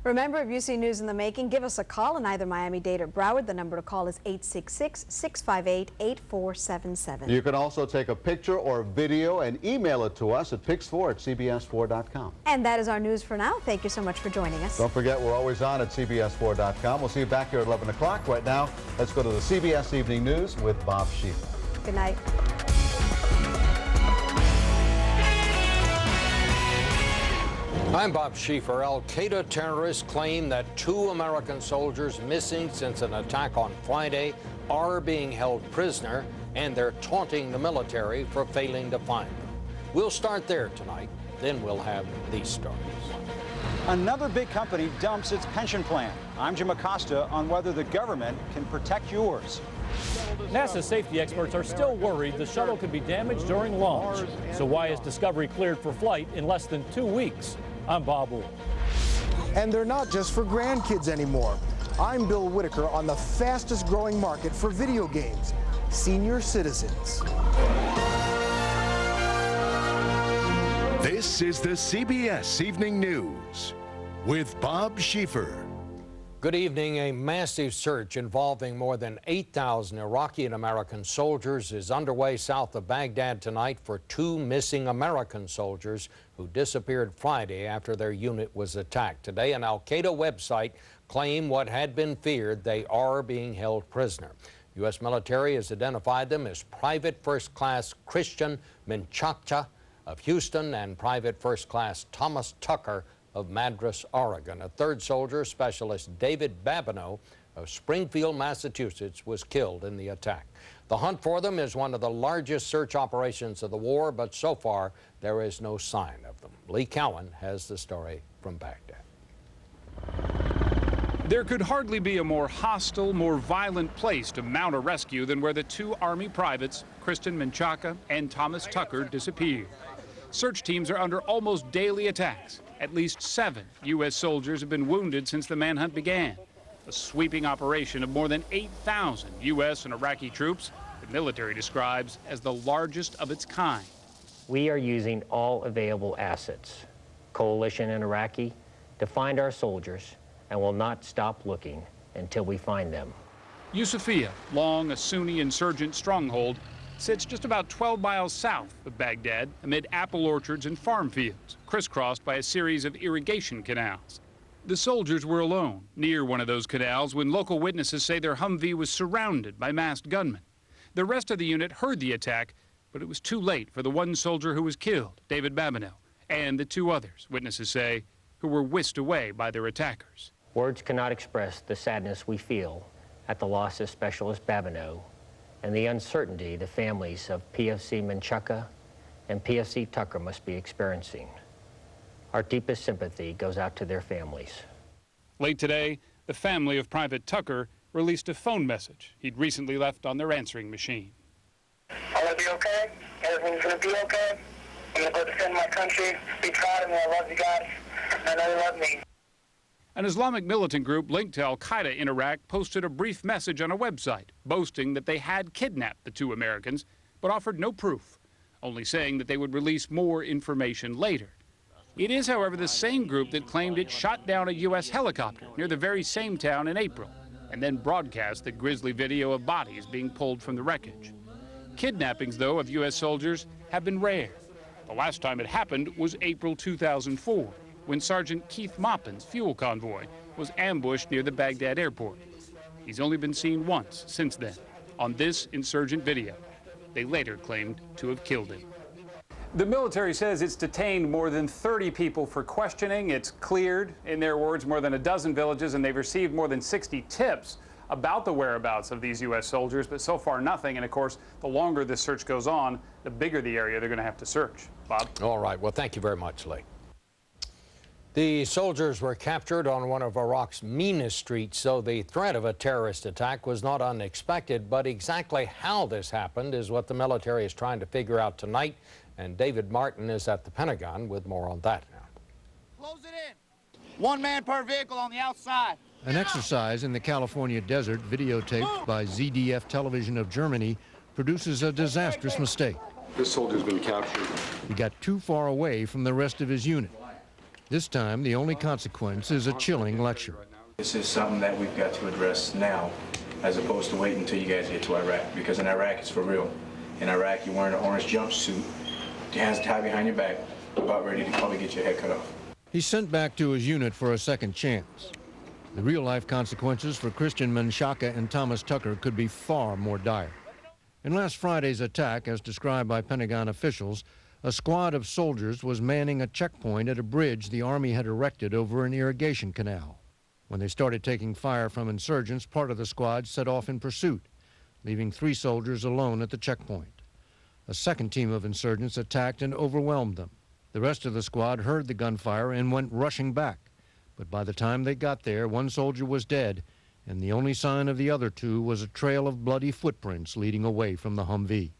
Remember, if you see news in the making, give us a call in either Miami-Dade or Broward. The number to call is 866-658-8477. You can also take a picture or video and email it to us at pix4@cbs4.com. And that is our news for now. Thank you so much for joining us. Don't forget, we're always on at cbs4.com. We'll see you back here at 11 o'clock. Right now, let's go to the CBS Evening News with Bob Schiefer. Good night. I'm Bob Schiefer. Al-Qaeda terrorists claim that 2 American soldiers missing since an attack on Friday are being held prisoner, and they're taunting the military for failing to find them. We'll start there tonight, then we'll have these stories. Another big company dumps its pension plan. I'm Jim Acosta on whether the government can protect yours. NASA safety experts are still worried the shuttle could be damaged during launch. So why is Discovery cleared for flight in less than 2 weeks? I'm Bob Wool. And they're not just for grandkids anymore. I'm Bill Whitaker on the fastest growing market for video games, senior citizens. This is the CBS Evening News with Bob Schiefer. Good evening. A massive search involving more than 8,000 Iraqi and American soldiers is underway south of Baghdad tonight for 2 missing American soldiers who disappeared Friday after their unit was attacked. Today, an Al-Qaeda website claimed what had been feared: they are being held prisoner. U.S. military has identified them as Private First Class Christian Menchaca of Houston and Private First Class Thomas Tucker of Madras, Oregon. A third soldier, Specialist David Babineau of Springfield, Massachusetts, was killed in the attack. The hunt for them is one of the largest search operations of the war, but so far there is no sign of them. Lee Cowan has the story from Baghdad. There could hardly be a more hostile, more violent place to mount a rescue than where the 2 Army privates, Christian Menchaca and Thomas Tucker, disappeared. Search teams are under almost daily attacks. At least 7 U.S. soldiers have been wounded since the manhunt began. A sweeping operation of more than 8,000 U.S. and Iraqi troops, the military describes as the largest of its kind. We are using all available assets, coalition and Iraqi, to find our soldiers, and will not stop looking until we find them. Yusufia, long a Sunni insurgent stronghold, sits just about 12 miles south of Baghdad amid apple orchards and farm fields, crisscrossed by a series of irrigation canals. The soldiers were alone near one of those canals when local witnesses say their Humvee was surrounded by masked gunmen. The rest of the unit heard the attack, but it was too late for the 1 soldier who was killed, David Babineau, and the 2 others, witnesses say, who were whisked away by their attackers. Words cannot express the sadness we feel at the loss of Specialist Babineau and the uncertainty the families of PFC Menchaca and PFC Tucker must be experiencing. Our deepest sympathy goes out to their families. Late today, the family of Private Tucker released a phone message he'd recently left on their answering machine. I'm gonna be okay. Everything's gonna be okay. I'm gonna go defend my country. Be proud of me. I love you guys. I know you love me. An Islamic militant group linked to Al-Qaeda in Iraq posted a brief message on a website boasting that they had kidnapped the 2 Americans, but offered no proof, only saying that they would release more information later. It is, however, the same group that claimed it shot down a U.S. helicopter near the very same town in April, and then broadcast the grisly video of bodies being pulled from the wreckage. Kidnappings, though, of U.S. soldiers have been rare. The last time it happened was April 2004. When Sergeant Keith Maupin's fuel convoy was ambushed near the Baghdad airport. He's only been seen once since then, on this insurgent video. They later claimed to have killed him. The military says it's detained more than 30 people for questioning. It's cleared, in their words, more than a dozen villages, and they've received more than 60 tips about the whereabouts of these U.S. soldiers, but so far nothing. And of course, the longer this search goes on, the bigger the area they're going to have to search. Bob? All right. Well, thank you very much, Lee. The soldiers were captured on one of Iraq's meanest streets, so the threat of a terrorist attack was not unexpected. But exactly how this happened is what the military is trying to figure out tonight. And David Martin is at the Pentagon with more on that now. Close it in. 1 man per vehicle on the outside. An exercise in the California desert, videotaped by ZDF Television of Germany, produces a disastrous mistake. This soldier's been captured. He got too far away from the rest of his unit. This time, the only consequence is a chilling lecture. This is something that we've got to address now, as opposed to waiting until you guys get to Iraq, because in Iraq it's for real. In Iraq, you're wearing an orange jumpsuit, your hands tied behind your back, about ready to probably get your head cut off. He's sent back to his unit for a second chance. The real-life consequences for Christian Menchaca and Thomas Tucker could be far more dire. In last Friday's attack, as described by Pentagon officials, a squad of soldiers was manning a checkpoint at a bridge the Army had erected over an irrigation canal. When they started taking fire from insurgents, part of the squad set off in pursuit, leaving 3 soldiers alone at the checkpoint. A second team of insurgents attacked and overwhelmed them. The rest of the squad heard the gunfire and went rushing back. But by the time they got there, 1 soldier was dead, and the only sign of the other 2 was a trail of bloody footprints leading away from the Humvee.